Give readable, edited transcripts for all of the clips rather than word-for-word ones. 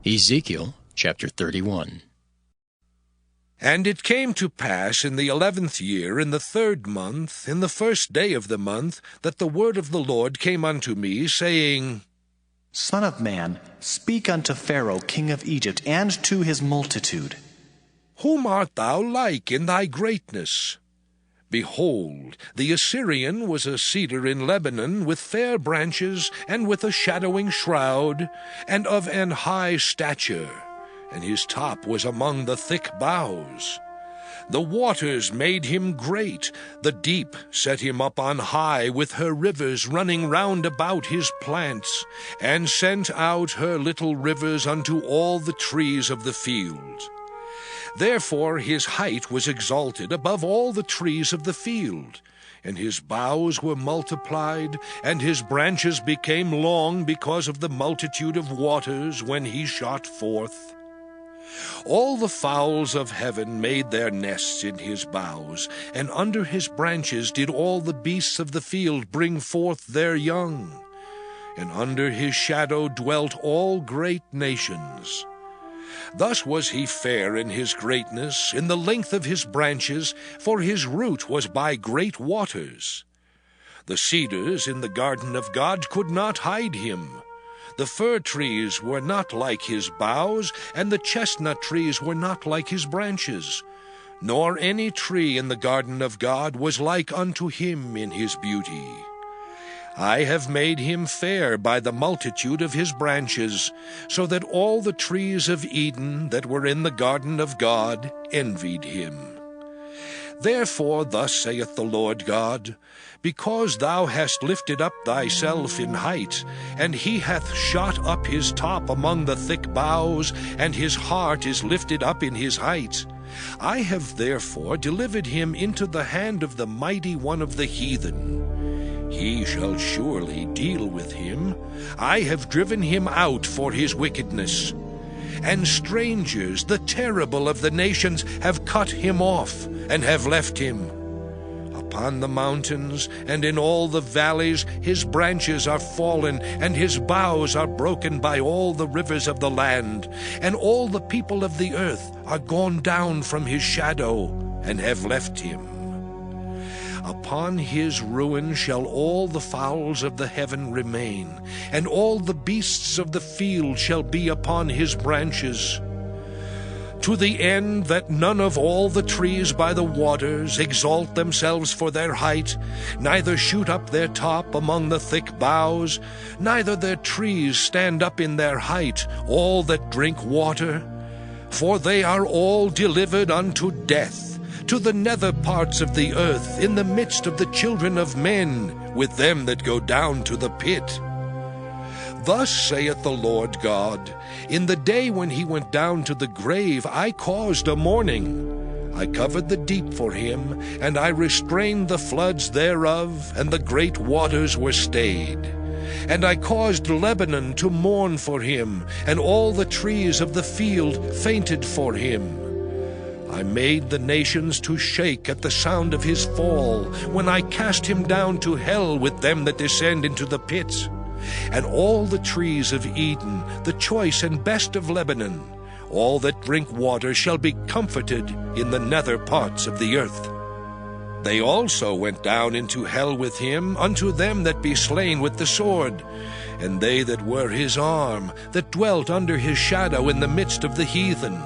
Ezekiel Chapter 31. And it came to pass in the 11th year, in the 3rd month, in the 1st day of the month, that the word of the Lord came unto me, saying, Son of man, speak unto Pharaoh king of Egypt, and to his multitude. Whom art thou like in thy greatness? Behold, the Assyrian was a cedar in Lebanon, with fair branches, and with a shadowing shroud, and of an high stature, and his top was among the thick boughs. The waters made him great, the deep set him up on high, with her rivers running round about his plants, and sent out her little rivers unto all the trees of the field. Therefore his height was exalted above all the trees of the field, and his boughs were multiplied, and his branches became long because of the multitude of waters when he shot forth. All the fowls of heaven made their nests in his boughs, and under his branches did all the beasts of the field bring forth their young. And under his shadow dwelt all great nations. Thus was he fair in his greatness, in the length of his branches, for his root was by great waters. The cedars in the garden of God could not hide him. The fir trees were not like his boughs, and the chestnut trees were not like his branches. Nor any tree in the garden of God was like unto him in his beauty. I have made him fair by the multitude of his branches, so that all the trees of Eden that were in the garden of God envied him. Therefore thus saith the Lord God, because thou hast lifted up thyself in height, and he hath shot up his top among the thick boughs, and his heart is lifted up in his height, I have therefore delivered him into the hand of the mighty one of the heathen. He shall surely deal with him. I have driven him out for his wickedness. And strangers, the terrible of the nations, have cut him off, and have left him. Upon the mountains and in all the valleys his branches are fallen, and his boughs are broken by all the rivers of the land, and all the people of the earth are gone down from his shadow, and have left him. Upon his ruin shall all the fowls of the heaven remain, and all the beasts of the field shall be upon his branches, to the end that none of all the trees by the waters exalt themselves for their height, neither shoot up their top among the thick boughs, neither their trees stand up in their height, all that drink water. For they are all delivered unto death, to the nether parts of the earth, in the midst of the children of men, with them that go down to the pit. Thus saith the Lord God, in the day when he went down to the grave, I caused a mourning. I covered the deep for him, and I restrained the floods thereof, and the great waters were stayed. And I caused Lebanon to mourn for him, and all the trees of the field fainted for him. I made the nations to shake at the sound of his fall, when I cast him down to hell with them that descend into the pits. And all the trees of Eden, the choice and best of Lebanon, all that drink water, shall be comforted in the nether parts of the earth. They also went down into hell with him, unto them that be slain with the sword, and they that were his arm, that dwelt under his shadow in the midst of the heathen.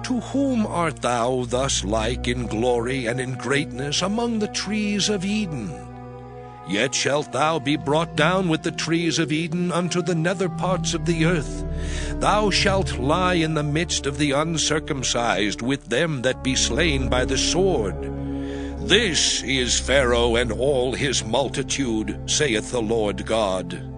To whom art thou thus like in glory and in greatness among the trees of Eden? Yet shalt thou be brought down with the trees of Eden unto the nether parts of the earth. Thou shalt lie in the midst of the uncircumcised, with them that be slain by the sword. This is Pharaoh and all his multitude, saith the Lord God.